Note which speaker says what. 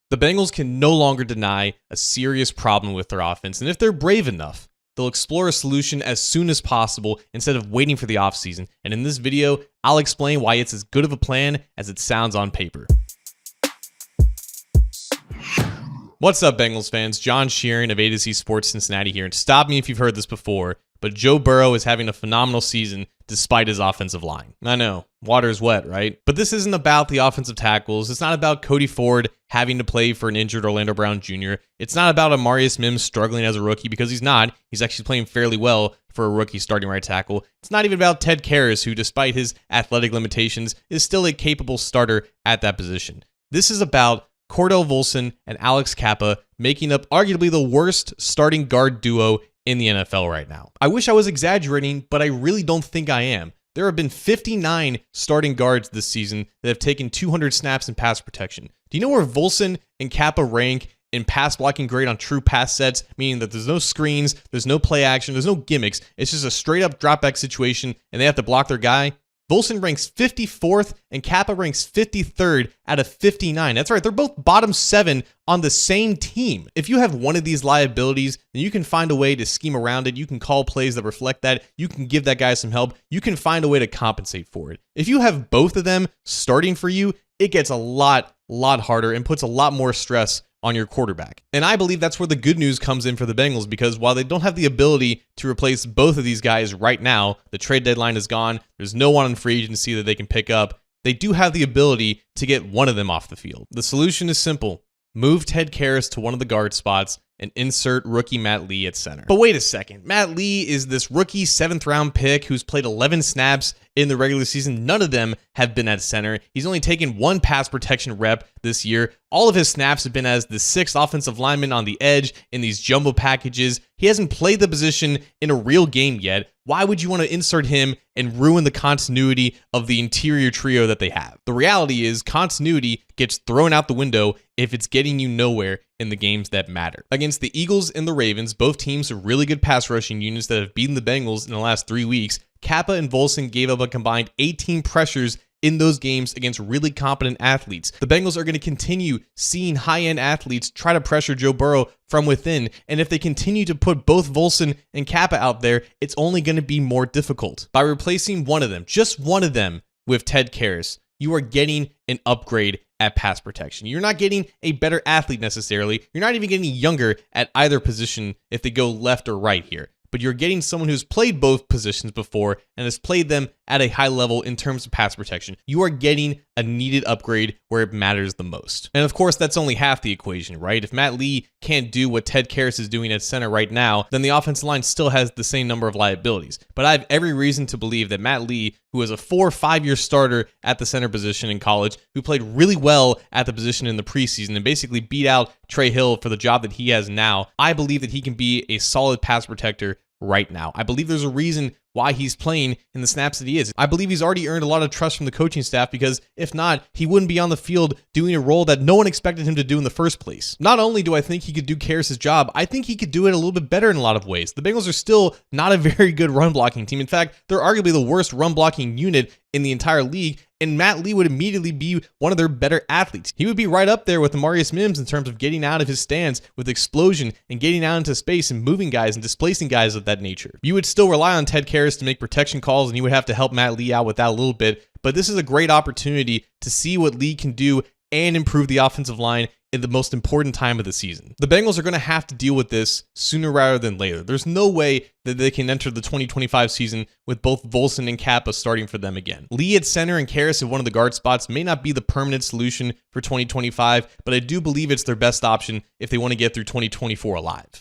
Speaker 1: The Bengals can no longer deny a serious problem with their offense, and if they're brave enough, they'll explore a solution as soon as possible instead of waiting for the offseason. And in this video, I'll explain why it's as good of a plan as it sounds on paper. What's up, Bengals fans? John Sheeran of A to Z Sports Cincinnati here, and stop me if you've heard this before, but Joe Burrow is having a phenomenal season despite his offensive line. I know, water's wet, right? But this isn't about the offensive tackles. It's not about Cody Ford having to play for an injured Orlando Brown Jr. It's not about Amarius Mims struggling as a rookie, because he's not. He's actually playing fairly well for a rookie starting right tackle. It's not even about Ted Karras, who, despite his athletic limitations, is still a capable starter at that position. This is about Cordell Volson and Alex Kappa making up arguably the worst starting guard duo in the NFL right now. I wish I was exaggerating, but I really don't think I am. There have been 59 starting guards this season that have taken 200 snaps in pass protection. Do you know where Volson and Kappa rank in pass blocking grade on true pass sets, meaning that there's no screens, there's no play action, there's no gimmicks. It's just a straight up drop back situation and they have to block their guy? Volson ranks 54th and Kappa ranks 53rd out of 59. That's right, they're both bottom 7 on the same team. If you have one of these liabilities, then you can find a way to scheme around it. You can call plays that reflect that. You can give that guy some help. You can find a way to compensate for it. If you have both of them starting for you, it gets a lot harder and puts a lot more stress on your quarterback. And I believe that's where the good news comes in for the Bengals, because while they don't have the ability to replace both of these guys right now, the trade deadline is gone, there's no one on free agency that they can pick up, they do have the ability to get one of them off the field. The solution is simple. Move Ted Karras to one of the guard spots and insert rookie Matt Lee at center. But wait a second. Matt Lee is this rookie 7th round pick who's played 11 snaps in the regular season. None of them have been at center. He's only taken one pass protection rep this year. All of his snaps have been as the 6th offensive lineman on the edge in these jumbo packages. He hasn't played the position in a real game yet. Why would you want to insert him and ruin the continuity of the interior trio that they have? The reality is continuity gets thrown out the window if it's getting you nowhere in the games that matter. Against the Eagles and the Ravens, both teams are really good pass rushing units that have beaten the Bengals in the last 3 weeks. Kappa and Volson gave up a combined 18 pressures in those games against really competent athletes. The Bengals are going to continue seeing high-end athletes try to pressure Joe Burrow from within, and if they continue to put both Volson and Kappa out there, it's only going to be more difficult. By replacing one of them, just one of them, with Ted Karras, you are getting an upgrade at pass protection. You're not getting a better athlete necessarily. You're not even getting younger at either position if they go left or right here. But you're getting someone who's played both positions before and has played them at a high level in terms of pass protection. You are getting a needed upgrade where it matters the most. And of course, that's only half the equation, right? If Matt Lee can't do what Ted Karras is doing at center right now, then the offensive line still has the same number of liabilities. But I have every reason to believe that Matt Lee, who was a 4 or 5 year starter at the center position in college, who played really well at the position in the preseason and basically beat out Trey Hill for the job that he has now, I believe that he can be a solid pass protector right now. I believe there's a reason why he's playing in the snaps that he is. I believe he's already earned a lot of trust from the coaching staff, because if not, he wouldn't be on the field doing a role that no one expected him to do in the first place. Not only do I think he could do Karras' job, I think he could do it a little bit better in a lot of ways. The Bengals are still not a very good run blocking team. In fact, they're arguably the worst run blocking unit in the entire league, and Matt Lee would immediately be one of their better athletes. He would be right up there with Amarius Mims in terms of getting out of his stance with explosion and getting out into space and moving guys and displacing guys of that nature. You would still rely on Ted Karras to make protection calls, and you would have to help Matt Lee out with that a little bit, but this is a great opportunity to see what Lee can do and improve the offensive line in the most important time of the season. The Bengals are going to have to deal with this sooner rather than later. There's no way that they can enter the 2025 season with both Volson and Kappa starting for them again. Lee at center and Karras at one of the guard spots may not be the permanent solution for 2025, but I do believe it's their best option if they want to get through 2024 alive.